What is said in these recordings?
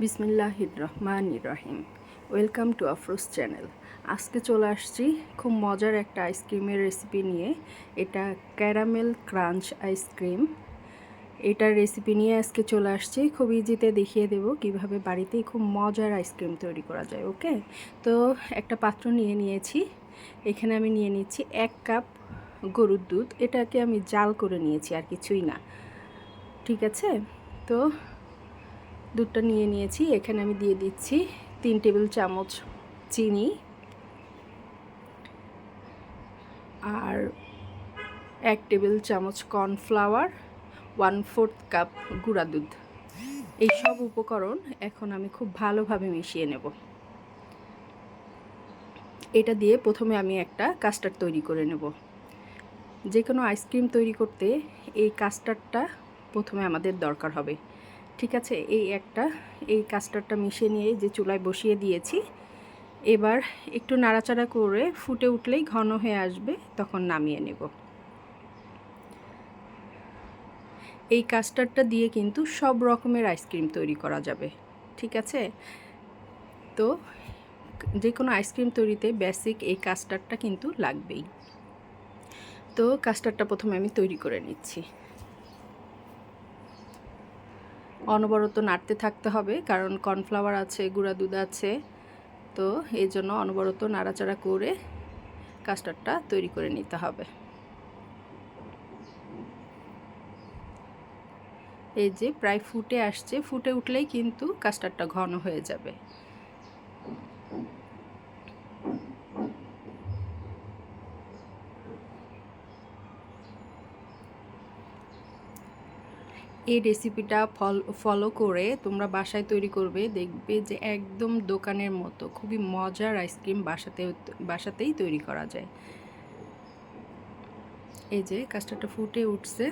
বিসমিল্লাহির রহমানির রহিম। Welcome to Afroz channel. আজকে চলে আসছি খুব মজার একটা আইসক্রিমের রেসিপি নিয়ে। এটা ক্যারামেল ক্রাঞ্চ আইসক্রিম। এটার রেসিপি নিয়ে আজকে চলে আসছি। খুব ইজিতে দেখিয়ে দেব কিভাবে বাড়িতেই খুব মজার আইসক্রিম তৈরি করা যায়। ওকে, তো একটা পাত্র নিয়েছি। এখানে আমি নিয়ে নিচ্ছি 1 কাপ গরুর দুধ। এটাকে আমি জাল করে নিয়েছি, আর কিছুই না। ঠিক আছে, তো দুধটা নিয়েছি। এখানে আমি দিয়ে দিচ্ছি 3 টেবিল চামচ চিনি আর 1 টেবিল চামচ কর্নফ্লাওয়ার, 1/4 কাপ গুঁড়া দুধ। এই সব উপকরণ এখন আমি খুব ভালোভাবে মিশিয়ে নেব। এটা দিয়ে প্রথমে আমি একটা কাস্টার্ড তৈরি করে নেব। যে কোনো আইসক্রিম তৈরি করতে এই কাস্টার্ডটা প্রথমে আমাদের দরকার হবে। ঠিক আছে, এই কাস্টার্ডটা মিশিয়ে নিয়ে যে চুলায় বসিয়ে দিয়েছি। এবার একটু নাড়াচাড়া করে ফুটে উঠলেই ঘন হয়ে আসবে, তখন নামিয়ে নেব। এই কাস্টার্ডটা দিয়ে কিন্তু সব রকমের আইসক্রিম তৈরি করা যাবে। ঠিক আছে, তো যে কোনো আইসক্রিম তৈরিতে বেসিক এই কাস্টার্ডটা কিন্তু লাগবেই। তো কাস্টার্ডটা প্রথমে আমি তৈরি করে নিচ্ছি। অনবরত নাড়তে থাকতে হবে, কারণ কর্নফ্লাওয়ার আছে, গুঁড়া দুধ আছে, তো এই জন্য অনবরত নাড়াচাড়া করে কাস্টার্ডটা তৈরি করে নিতে হবে। এই যে প্রায় ফুটে আসছে, ফুটে উঠলেই কিন্তু কাস্টার্ডটা ঘন হয়ে যাবে। এই রেসিপিটা ফলো করে তোমরা বাসায় তৈরি করবে, দেখবে যে একদম দোকানের মতো খুবই মজার আইসক্রিম বাসাতেই তৈরি করা যায়। এই যে কাস্টার্ডটা ফুটে উঠছে,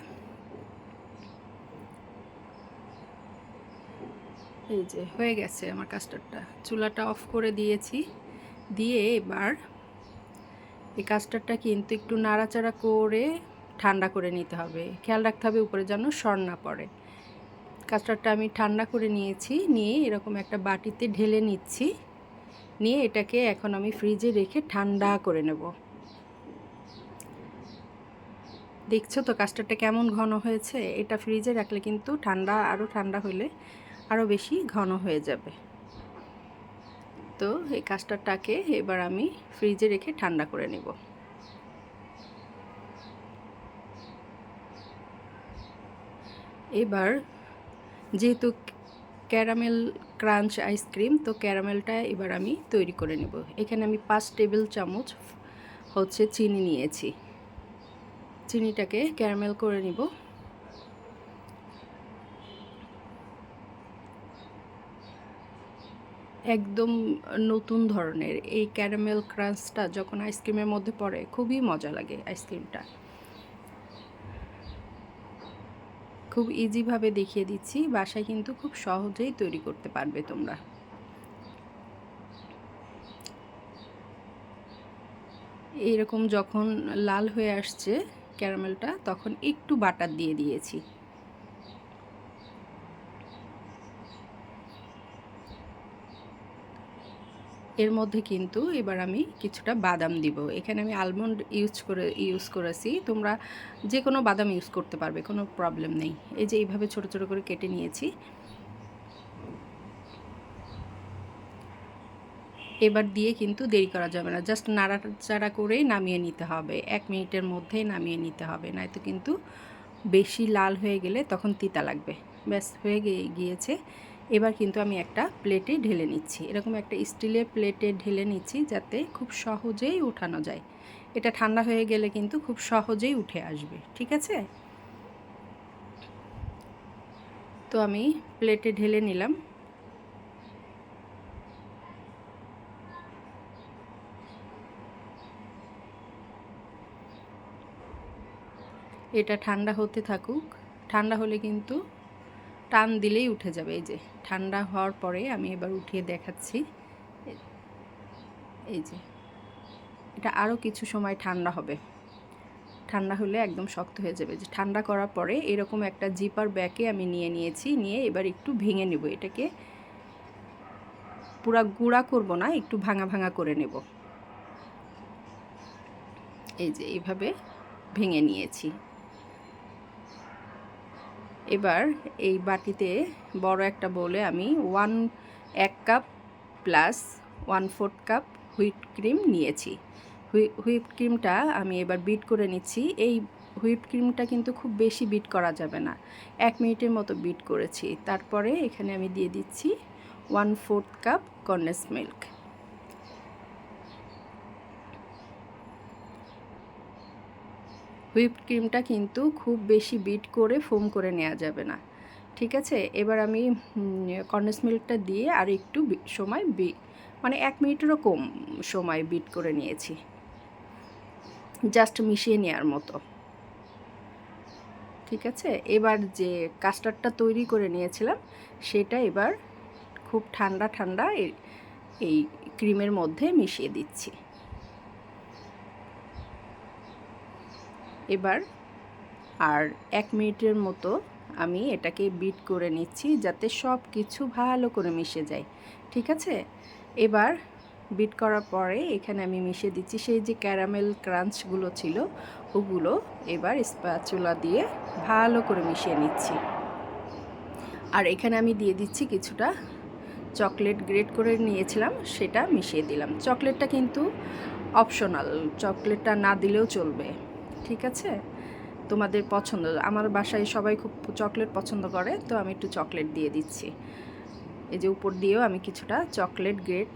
এই যে হয়ে গেছে আমার কাস্টার্ডটা। চুলাটা অফ করে দিয়েছি। দিয়ে এবার এই কাস্টার্ডটা কিন্তু একটু নাড়াচাড়া করে ঠান্ডা করে নিতে হবে। খেয়াল রাখতে হবে উপরে যেন সর না পড়ে। কাস্টার্ডটা আমি ঠান্ডা করে নিয়েছি, নিয়ে এরকম একটা বাটিতে ঢেলে নিচ্ছি। নিয়ে এটাকে এখন আমি ফ্রিজে রেখে ঠান্ডা করে নেব। দেখছো তো কাস্টার্ডটা কেমন ঘন হয়েছে। এটা ফ্রিজে রাখলে কিন্তু আরও ঠান্ডা হলে আরও বেশি ঘন হয়ে যাবে। তো এই কাস্টার্ডটাকে এবার আমি ফ্রিজে রেখে ঠান্ডা করে নেব। এবার যেহেতু ক্যারামেল ক্রাঞ্চ আইসক্রিম, তো ক্যারামেলটা এবার আমি তৈরি করে নেব। এখানে আমি 5 টেবিল চামচ চিনি নিয়েছি। চিনিটাকে ক্যারামেল করে নিব। একদম নতুন ধরনের এই ক্যারামেল ক্রাঞ্চটা যখন আইসক্রিমের মধ্যে পড়ে খুবই মজা লাগে। আইসক্রিমটা খুব ইজিভাবে দেখিয়ে দিচ্ছি, বাসায় কিন্তু খুব সহজেই তৈরি করতে পারবে তোমরা। এইরকম যখন লাল হয়ে আসছে ক্যারামেলটা, তখন একটু বাটার দিয়ে দিয়েছি। এর মধ্যে কিন্তু এবার আমি কিছুটা বাদাম দিব। এখানে আমি আলমন্ড ইউজ করেছি, তোমরা যে কোনো বাদাম ইউজ করতে পারবে, কোনো প্রবলেম নেই। এই যে এইভাবে ছোট ছোট করে কেটে নিয়েছি। এবার দিয়ে কিন্তু দেরি করা যাবে না, জাস্ট নাড়াচাড়া করেই নামিয়ে নিতে হবে। 1 মিনিটের মধ্যেই নামিয়ে নিতে হবে, নয়তো কিন্তু বেশি লাল হয়ে গেলে তখন তিতা লাগবে। ব্যাস হয়ে গিয়েছে। এবার কিন্তু আমি একটা প্লেটে ঢেলে নিচ্ছি। এরকম একটা স্টিলের প্লেটে ঢেলে নিচ্ছি, যাতে খুব সহজেই উঠানো যায়। এটা ঠান্ডা হয়ে গেলে কিন্তু খুব সহজেই উঠে আসবে। ঠিক আছে, তো আমি প্লেটে ঢেলে নিলাম। এটা ঠান্ডা হতে থাকুক। ঠান্ডা হলে কিন্তু টান দিলেই উঠে যাবে। এই যে ঠান্ডা হওয়ার পরে আমি এবার উঠিয়ে দেখাচ্ছি। এই যে এটা আরও কিছু সময় ঠান্ডা হবে। ঠান্ডা হলে একদম শক্ত হয়ে যাবে। যে ঠান্ডা করার পরে এরকম একটা জিপার ব্যাগে আমি নিয়েছি। নিয়ে এবার একটু ভেঙে নেব এটাকে। পুরা গুঁড়া করব না, একটু ভাঙা ভাঙা করে নেব। এই যে এইভাবে ভেঙে নিয়েছি। এবার এই বাটিতে বড় একটা বোলে আমি 1 cup plus 1/4 cup whip cream নিয়েছি। হুইপ ক্রিমটা আমি এবার বিট করে নিচ্ছি। এই হুইপ ক্রিমটা কিন্তু খুব বেশি বিট করা যাবে না, 1 মিনিটের মতো বিট করেছি। তারপরে এখানে আমি দিয়ে দিচ্ছি 1/4 কাপ কনডেন্স মিল্ক। হুইপ ক্রিমটা কিন্তু খুব বেশি বিট করে ফোম করে নেওয়া যাবে না, ঠিক আছে? এবার আমি কনডেন্স মিল্কটা দিয়ে আর একটু সময় মানে 1 মিনিটেরও কম সময় বিট করে নিয়েছি, জাস্ট মিশিয়ে নেওয়ার মতো, ঠিক আছে? এবার যে কাস্টার্ডটা তৈরি করে নিয়েছিলাম সেটা এবার খুব ঠান্ডা ঠান্ডা এই ক্রিমের মধ্যে মিশিয়ে দিচ্ছি। এবার আর 1 মিনিটের মতো আমি এটাকে বিট করে নিচ্ছি যাতে সব কিছু ভালো করে মিশে যায়, ঠিক আছে? এবার বিট করার পরে এখানে আমি মিশিয়ে দিচ্ছি সেই যে ক্যারামেল ক্রাঞ্চগুলো ছিল ওগুলো, এবার স্প্যাচুলা দিয়ে ভালো করে মিশিয়ে নিচ্ছি। আর এখানে আমি দিয়ে দিচ্ছি কিছুটা চকলেট গ্রেট করে নিয়েছিলাম, সেটা মিশিয়ে দিলাম। চকলেটটা কিন্তু অপশনাল, চকলেটটা না দিলেও চলবে, ঠিক আছে? তোমাদের পছন্দ। আমার বাসায় সবাই খুব চকলেট পছন্দ করে, তো আমি একটু চকলেট দিয়ে দিচ্ছি। এই যে উপর দিয়েও আমি কিছুটা চকলেট গ্রেট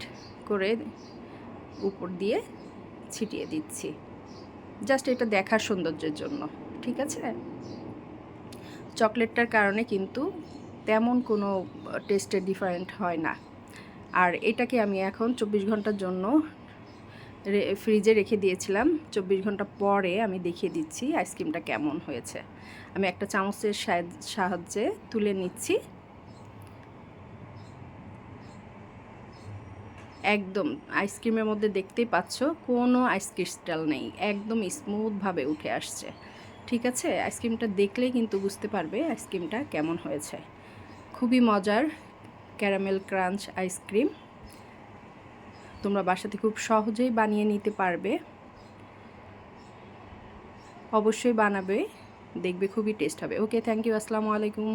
করে উপর দিয়ে ছিটিয়ে দিচ্ছি, জাস্ট এটা দেখার সৌন্দর্যের জন্য, ঠিক আছে? চকলেটটার কারণে কিন্তু তেমন কোনো টেস্টে ডিফারেন্ট হয় না। আর এটাকে আমি এখন 24 ঘন্টার জন্য ফ্রিজে রেখে দিয়েছিলাম। 24 ঘন্টা পরে আমি দেখিয়ে দিচ্ছি আইসক্রিমটা কেমন হয়েছে। আমি একটা চামচের সাহায্যে তুলে নিচ্ছি। একদম আইসক্রিমের মধ্যে দেখতেই পাচ্ছ কোনো আইস ক্রিস্টাল নেই, একদম স্মুথভাবে উঠে আসছে, ঠিক আছে? আইসক্রিমটা দেখলেই কিন্তু বুঝতে পারবে আইসক্রিমটা কেমন হয়েছে। খুবই মজার ক্যারামেল ক্রাঞ্চ আইসক্রিম, তোমরা বাসাতে খুব সহজেই বানিয়ে নিতে পারবে। অবশ্যই বানাবে, দেখবে খুবই টেস্ট হবে। ওকে, থ্যাংক ইউ, আসসালামু আলাইকুম।